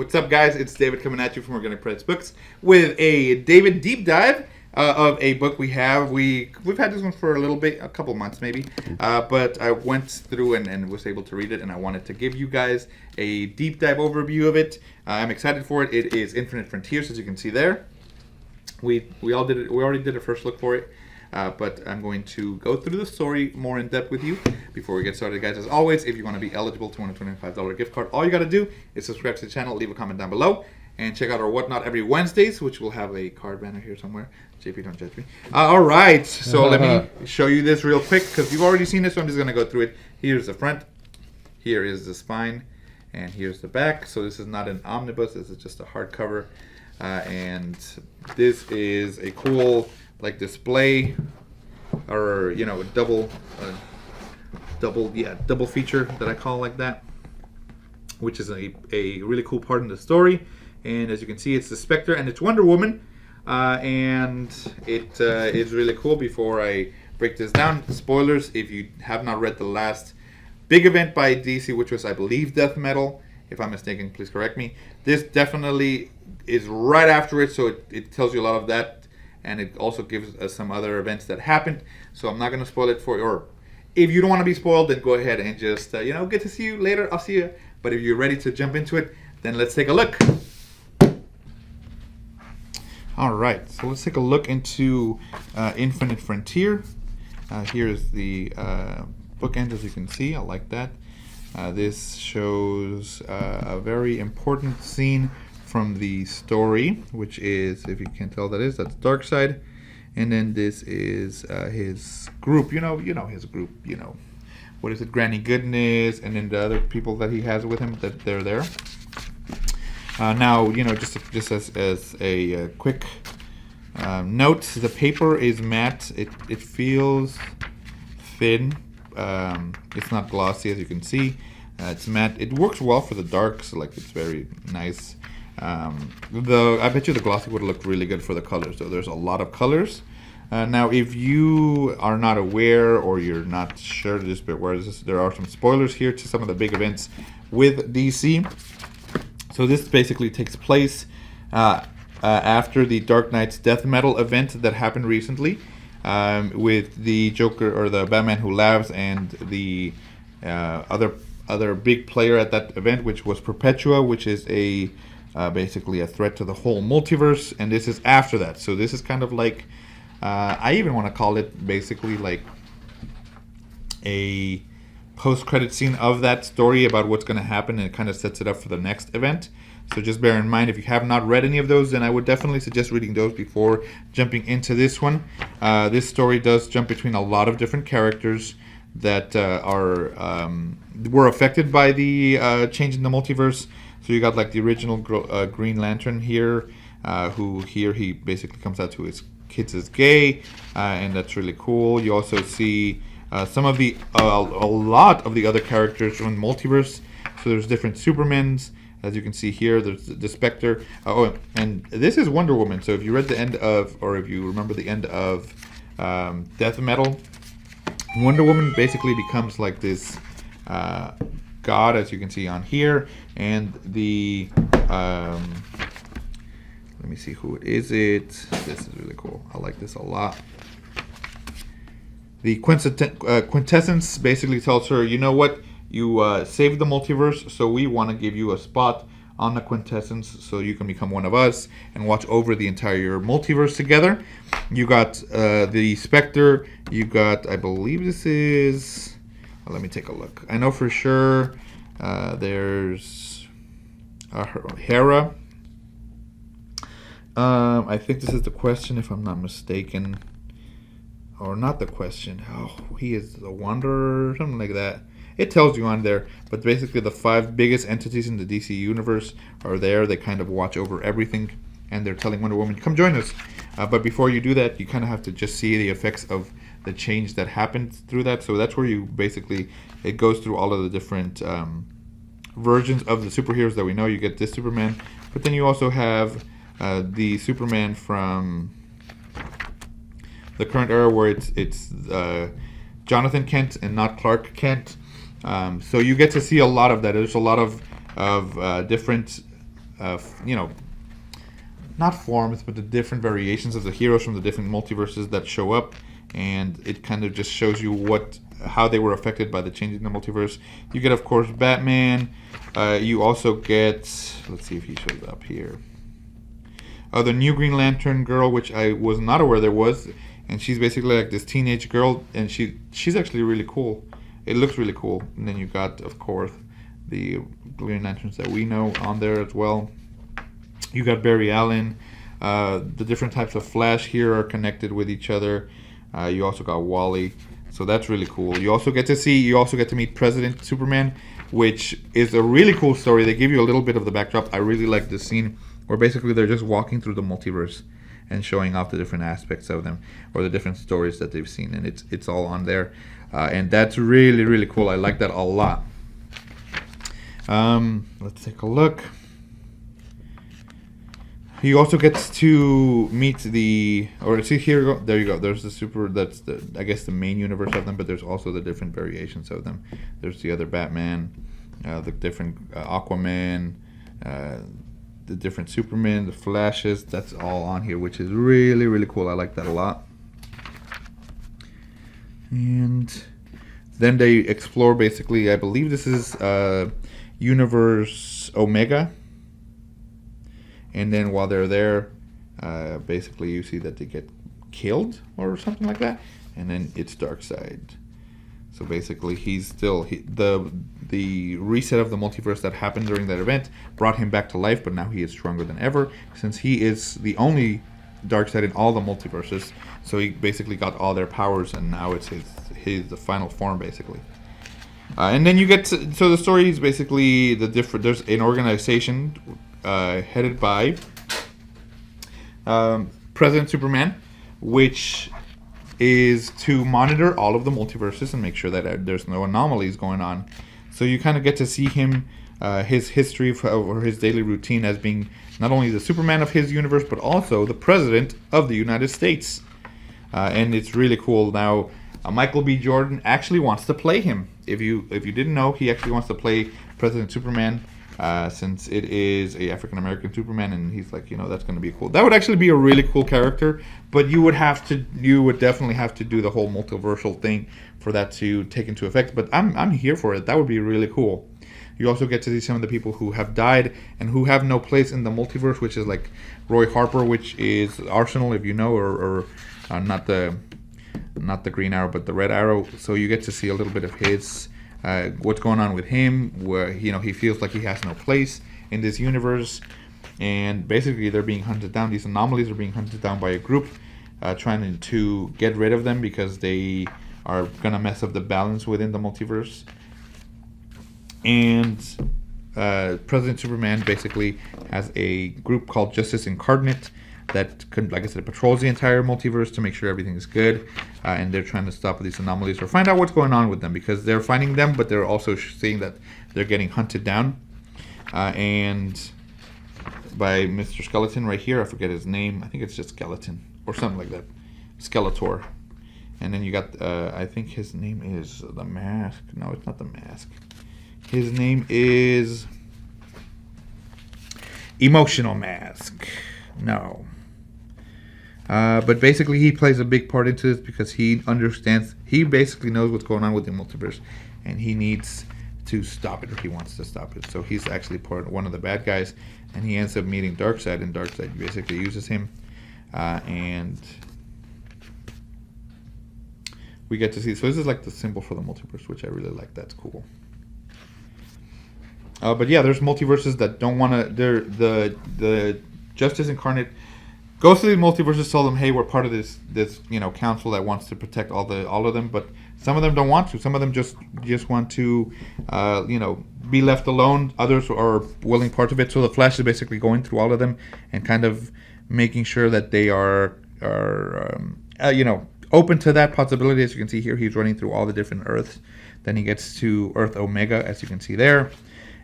What's up, guys? It's David coming at you from Organic Priced Books with a David deep dive of a book we have. We've had this one for a little bit, a couple months maybe, but I went through and was able to read it, and I wanted to give you guys a deep dive overview of it. I'm excited for it. It is Infinite Frontiers, as you can see there. We already did a first look for it. But I'm going to go through the story more in depth with you before we get started, guys. As always, if you want to be eligible to win a $25 gift card, all you got to do is subscribe to the channel, leave a comment down below, and check out our Whatnot every Wednesdays, which will have a card banner here somewhere. JP, don't judge me. All right, so let me show you this real quick because you've already seen this, so I'm just going to go through it. Here's the front, here is the spine, and here's the back. So this is not an omnibus, this is just a hardcover, and this is a cool display, or double feature that I call like that, which is a really cool part in the story. And as you can see, it's the Spectre and it's Wonder Woman, and it is really cool. Before I break this down, spoilers if you have not read the last big event by DC, which was, I believe, Death Metal. If I'm mistaken, please correct me. This definitely is right after it, so it tells you a lot of that. And it also gives us some other events that happened. So I'm not going to spoil it for you. Or if you don't want to be spoiled, then go ahead and just, get to see you later. I'll see you. But if you're ready to jump into it, then let's take a look. All right. So let's take a look into Infinite Frontier. Here's the bookend, as you can see. I like that. This shows a very important scene from the story, which is, if you can't tell, that's Darkseid, and then this is his group. You know his group. What is it? Granny Goodness, and then the other people that he has with him, that they're there. Now, just as a quick note, the paper is matte. It feels thin. It's not glossy, as you can see. It's matte. It works well for the darks. It's very nice. I bet you the glossy would look really good for the colors, though. There's a lot of colors. Now, if you are not aware or you're not sure, just be aware, there are some spoilers here to some of the big events with DC. So this basically takes place after the Dark Knight's Death Metal event that happened recently, with the Joker, or the Batman Who Laughs, and the other big player at that event, which was Perpetua, which is basically a threat to the whole multiverse. And this is after that. So this is kind of like, I even want to call it basically like a post-credit scene of that story about what's going to happen, and it kind of sets it up for the next event. So just bear in mind, if you have not read any of those, then I would definitely suggest reading those before jumping into this one. This story does jump between a lot of different characters that were affected by the change in the multiverse. So you got the original Green Lantern here, who here he basically comes out to his kids as gay, and that's really cool. You also see some of a lot of the other characters from the multiverse. So there's different Supermans, as you can see here. There's the Spectre. And this is Wonder Woman. So if you read the end of, or if you remember the end of Death Metal, Wonder Woman basically becomes like this god, as you can see on here, and the let me see, who is it. This is really cool. I like this a lot. The quintessence basically tells her, you know what, you saved the multiverse, so we want to give you a spot on the quintessence so you can become one of us and watch over the entire multiverse together. You got the Spectre. You got, I believe this is, let me take a look. I know for sure there's Hera. I think this is the Question, if I'm not mistaken. Or not the Question. Oh, he is the Wanderer, something like that. It tells you on there. But basically the 5 biggest entities in the DC universe are there. They kind of watch over everything. And they're telling Wonder Woman, come join us. But before you do that, you kind of have to just see the effects of the change that happened through that. So that's where you basically, it goes through all of the different versions of the superheroes that we know. You get this Superman, but then you also have the Superman from the current era, where it's Jonathan Kent and not Clark Kent. So you get to see a lot of that. There's a lot of different you know, not forms, but the different variations of the heroes from the different multiverses that show up, and it kind of just shows you how they were affected by the change in the multiverse. You get, of course, Batman. You also get, let's see if he shows up here. The new Green Lantern girl, which I was not aware there was, and she's basically like this teenage girl, and she's actually really cool. It looks really cool. And then you got, of course, the Green Lanterns that we know on there as well. You got Barry Allen. The different types of Flash here are connected with each other. You also got Wally, so that's really cool. You also get to meet President Superman, which is a really cool story. They give you a little bit of the backdrop. I really like this scene where basically they're just walking through the multiverse and showing off the different aspects of them or the different stories that they've seen, and it's all on there, and that's really, really cool. I like that a lot. Let's take a look. You also get to meet there you go. There's that's I guess the main universe of them, but there's also the different variations of them. There's the other Batman, the different Aquaman, the different Superman, the Flashes. That's all on here, which is really, really cool. I like that a lot. And then they explore, basically, I believe this is Universe Omega. And then while they're there, basically you see that they get killed or something like that. And then it's Darkseid. So basically the reset of the multiverse that happened during that event brought him back to life, but now he is stronger than ever since he is the only Darkseid in all the multiverses. So he basically got all their powers, and now it's the final form, basically. And then you get so the story is basically there's an organization headed by President Superman, which is to monitor all of the multiverses and make sure that there's no anomalies going on. So you kind of get to see him, his history or his daily routine as being not only the Superman of his universe, but also the President of the United States. And it's really cool. Now, Michael B. Jordan actually wants to play him. If you didn't know, he actually wants to play President Superman. Since it is a African American Superman, and he's like, that's going to be cool. That would actually be a really cool character, but you would definitely have to do the whole multiversal thing for that to take into effect. But I'm here for it. That would be really cool. You also get to see some of the people who have died and who have no place in the multiverse, which is like Roy Harper, which is Arsenal, if you know, or not the Green Arrow, but the Red Arrow. So you get to see a little bit of his. What's going on with him, where he feels like he has no place in this universe, and basically they're being hunted down. These anomalies are being hunted down by a group trying to get rid of them because they are gonna mess up the balance within the multiverse. And President Superman basically has a group called Justice Incarnate that, like I said, patrols the entire multiverse to make sure everything is good, and they're trying to stop these anomalies or find out what's going on with them, because they're finding them, but they're also seeing that they're getting hunted down, and by Mr. Skeleton right here. I forget his name. I think it's just Skeleton or something like that. Skeletor. And then you got, I think his name is the Mask. No, it's not the Mask. His name is Emotional Mask. No. But basically he plays a big part into this because he basically knows what's going on with the multiverse, and he needs to stop it, or he wants to stop it. So he's actually one of the bad guys, and he ends up meeting Darkseid, and Darkseid basically uses him, and we get to see. So this is like the symbol for the multiverse, which I really like. That's cool. But yeah, there's multiverses that don't want to. The Justice Incarnate goes to the multiverses, tell them, hey, we're part of this council that wants to protect all of them, but some of them don't want to. Some of them just want to be left alone. Others are willing part of it. So the Flash is basically going through all of them and kind of making sure that they are open to that possibility. As you can see here, he's running through all the different Earths. Then he gets to Earth Omega, as you can see there,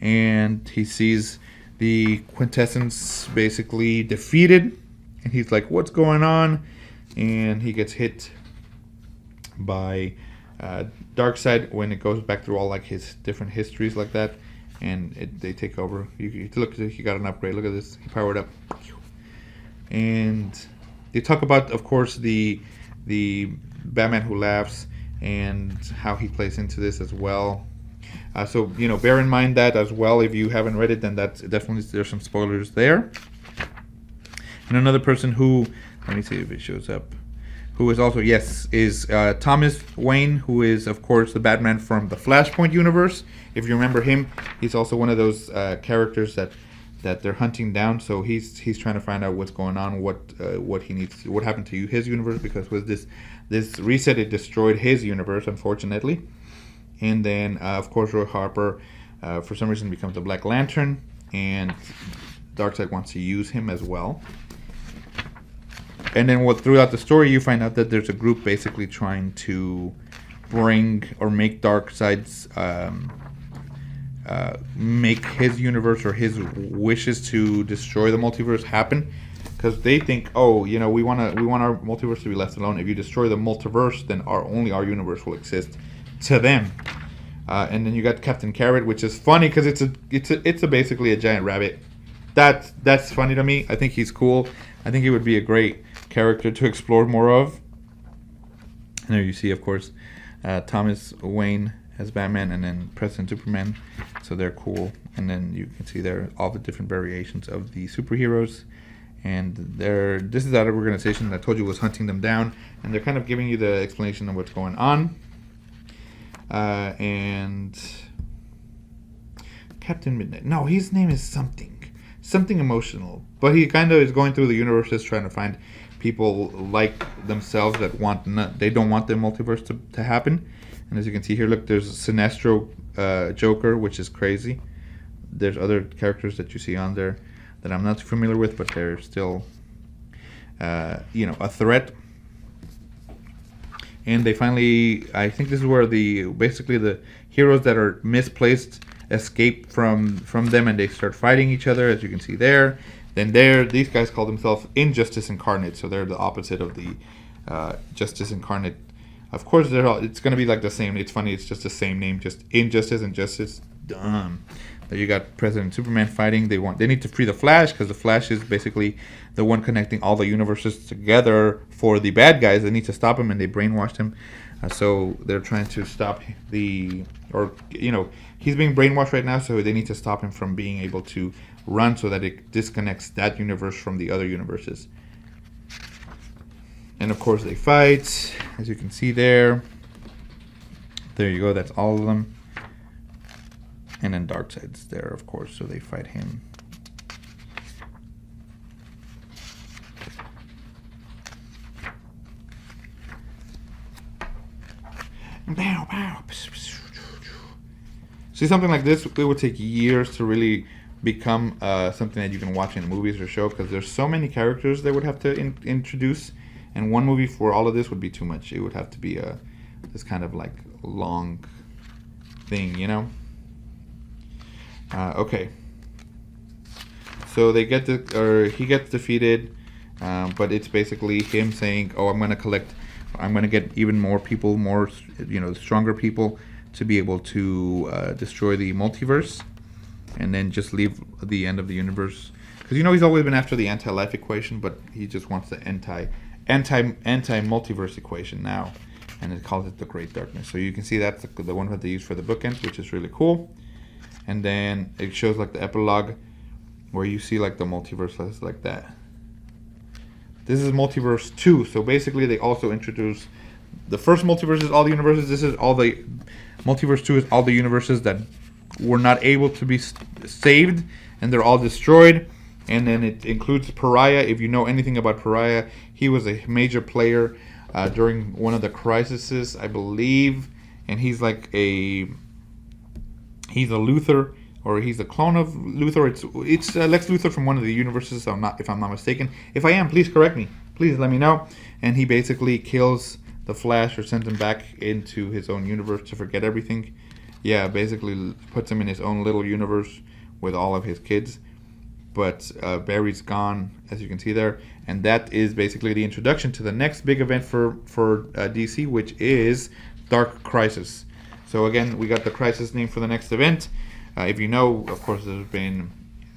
and he sees the Quintessence basically defeated, and he's like, what's going on? And he gets hit by Darkseid when it goes back through all like his different histories like that, and they take over. You look, he got an upgrade. Look at this, he powered up. And they talk about, of course, the Batman Who Laughs and how he plays into this as well. So bear in mind that as well. If you haven't read it, then that's definitely, there's some spoilers there. And another person who, let me see if it shows up, who is also, yes, is Thomas Wayne, who is, of course, the Batman from the Flashpoint universe. If you remember him, he's also one of those characters that they're hunting down. So he's trying to find out what's going on, what he needs, what happened to his universe, because with this reset, it destroyed his universe, unfortunately. And then, of course, Roy Harper, for some reason, becomes the Black Lantern, and Darkseid wants to use him as well. And then throughout the story, you find out that there's a group basically trying to bring or make Darkseid's make his universe or his wishes to destroy the multiverse happen, because they think, we want our multiverse to be left alone. If you destroy the multiverse, then only our universe will exist to them. And then you got Captain Carrot, which is funny because it's basically a giant rabbit. That's funny to me. I think he's cool. I think he would be a great character to explore more of. And there you see, of course, Thomas Wayne as Batman, and then President Superman. So they're cool. And then you can see there all the different variations of the superheroes. And this is that organization that I told you was hunting them down. And they're kind of giving you the explanation of what's going on. And Captain Midnight. No, his name is something emotional. But he kind of is going through the universes trying to find people like themselves that they don't want the multiverse to happen. And as you can see here, look, there's Sinestro Joker, which is crazy. There's other characters that you see on there that I'm not familiar with, but they're still, a threat. And they finally, I think this is where basically the heroes that are misplaced escape from them, and they start fighting each other, as you can see there. Then these guys call themselves Injustice Incarnate, so they're the opposite of the Justice Incarnate. Of course, it's going to be like the same. It's funny, it's just the same name, just Injustice and Justice. Dumb. Then you got President Superman fighting. They need to free the Flash, because the Flash is basically the one connecting all the universes together for the bad guys. They need to stop him, and they brainwashed him. So they're trying to stop he's being brainwashed right now, so they need to stop him from being able to run, so that it disconnects that universe from the other universes. And of course they fight, as you can see there. There you go, that's all of them. And then Darkseid's there, of course, so they fight him. See, something like this, it would take years to really become something that you can watch in movies or show, because there's so many characters they would have to introduce, and one movie for all of this would be too much. It would have to be this kind of like long thing, Okay. So he gets defeated, but it's basically him saying, I'm going to get even more people, stronger people, to be able to destroy the multiverse, and then just leave the end of the universe. Because he's always been after the anti-life equation, but he just wants the anti-multiverse equation now, and it calls it the Great Darkness. So you can see that's the one that they use for the bookends, which is really cool. And then it shows like the epilogue, where you see like the multiverse like that. This is Multiverse 2. So basically they also introduce the first multiverse is all the universes. This is all the Multiverse 2 is all the universes that were not able to be saved, and they're all destroyed. And then it includes Pariah. If you know anything about Pariah, he was a major player during one of the crises, I believe. And he's like he's a Luthor, or he's a clone of Luthor. It's Lex Luthor from one of the universes, if I'm not mistaken. If I am, please correct me. Please let me know. And he basically kills the Flash, or sends him back into his own universe to forget everything. Yeah, basically puts him in his own little universe with all of his kids. But Barry's gone, as you can see there. And that is basically the introduction to the next big event for DC, which is Dark Crisis. So again, we got the Crisis name for the next event. If you know, of course, there's been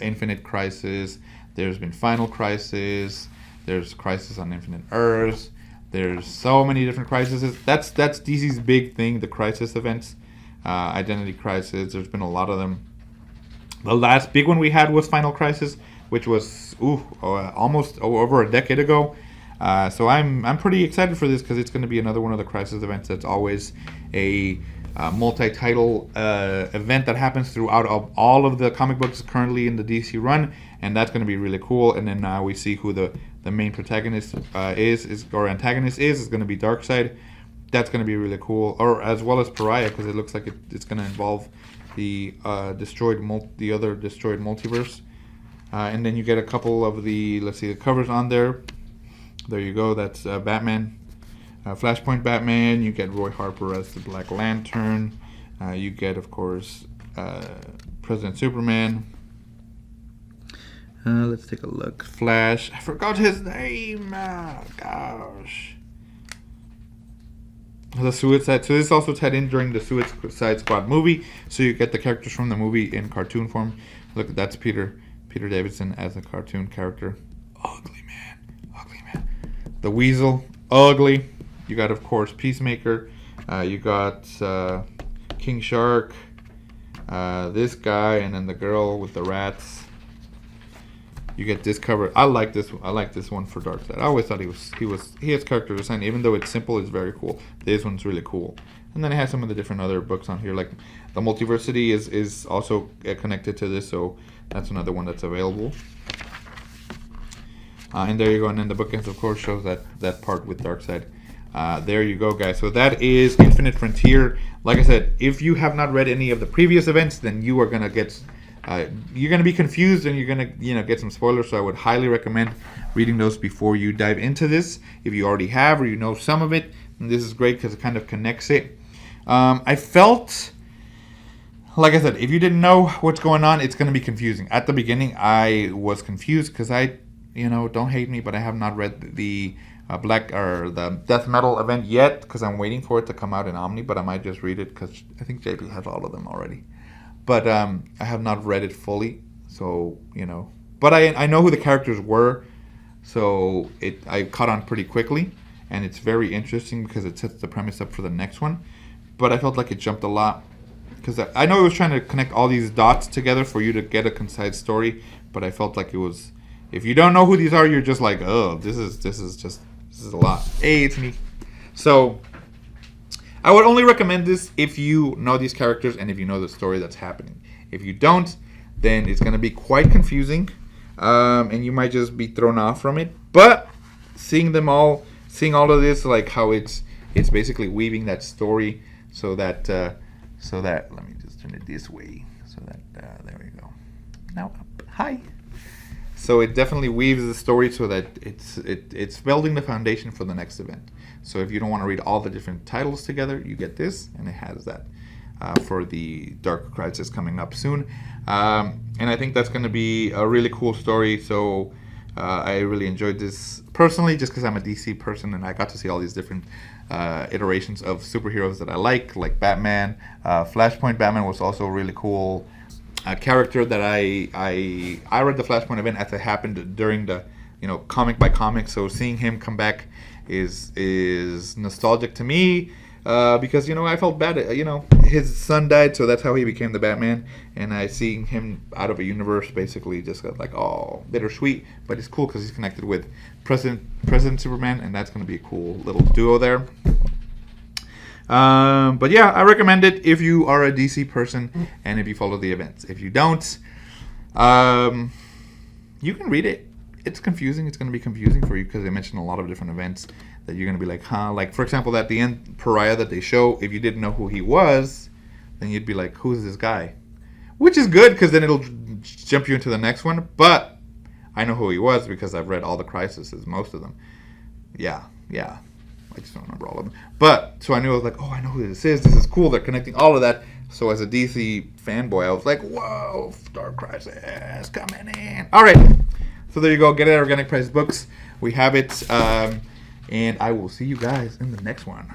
Infinite Crisis, there's been Final Crisis, there's Crisis on Infinite Earths. There's so many different crises. That's DC's big thing, the crisis events, Identity Crisis. There's been a lot of them. The last big one we had was Final Crisis, which was almost over a decade ago. So I'm pretty excited for this because it's going to be another one of the crisis events. That's always a multi-title event that happens throughout all of the comic books currently in the DC run, and that's going to be really cool. And then now we see who the main protagonist or antagonist is going to be Darkseid. That's going to be really cool, or as well as Pariah, because it looks like it's going to involve the other destroyed multiverse. And then you get a couple of the covers on there. There you go. That's Batman, Flashpoint Batman. You get Roy Harper as the Black Lantern. You get, of course, President Superman. Let's take a look. Flash. I forgot his name. Oh, gosh. The Suicide. So this also tied in during the Suicide Squad movie. So you get the characters from the movie in cartoon form. Look, that's Peter Davidson as a cartoon character. Ugly man. The Weasel. Ugly. You got, of course, Peacemaker. You got King Shark. This guy, and then the girl with the rats. You get this cover. I like this one for Darkseid. I always thought he has character design. Even though it's simple, it's very cool. This one's really cool. And then it has some of the different other books on here. Like the Multiversity is also connected to this, so that's another one that's available. And there you go. And then the bookends, of course, shows that part with Darkseid. There you go, guys. So that is Infinite Frontier. Like I said, if you have not read any of the previous events, then you are gonna get. You're going to be confused and you're going to get some spoilers, so I would highly recommend reading those before you dive into this. If you already have or you know some of it, and this is great because it kind of connects it. I felt, like I said, if you didn't know what's going on, it's going to be confusing. At the beginning, I was confused because don't hate me, but I have not read the the Death Metal event yet because I'm waiting for it to come out in Omni, but I might just read it because I think JP has all of them already. But I have not read it fully, so, But I know who the characters were, so I caught on pretty quickly, and it's very interesting because it sets the premise up for the next one. But I felt like it jumped a lot, because I know it was trying to connect all these dots together for you to get a concise story, but I felt like it was, if you don't know who these are, you're just like, oh, this is a lot. Hey, it's me. So I would only recommend this if you know these characters and if you know the story that's happening. If you don't, then it's going to be quite confusing, and you might just be thrown off from it. But seeing all of this, like how it's basically weaving that story so that let me just turn it this way so that there we go. Now up. Hi. So it definitely weaves the story so that it's building the foundation for the next event. So if you don't want to read all the different titles together, you get this, and it has that for the Dark Crisis coming up soon. And I think that's going to be a really cool story. So I really enjoyed this personally, just because I'm a DC person, and I got to see all these different iterations of superheroes that I like Batman. Flashpoint Batman was also a really cool character that I read the Flashpoint event as it happened during the comic by comic. So seeing him come back is nostalgic to me, because I felt bad. His son died, so that's how he became the Batman. And I seeing him out of a universe basically just got like, oh, bittersweet. But it's cool because he's connected with President Superman, and that's going to be a cool little duo there. But yeah, I recommend it if you are a DC person and if you follow the events. If you don't, you can read it. It's confusing. It's going to be confusing for you because they mention a lot of different events that you're going to be like, huh? Like, for example, at the end, Pariah that they show, if you didn't know who he was, then you'd be like, who's this guy? Which is good because then it'll jump you into the next one. But I know who he was because I've read all the Crises, most of them. Yeah. I just don't remember all of them. But, so I knew, I was like, oh, I know who this is. This is cool. They're connecting all of that. So as a DC fanboy, I was like, whoa, Dark Crisis coming in. All right. So there you go. Get it at Organic Price Books. We have it. And I will see you guys in the next one.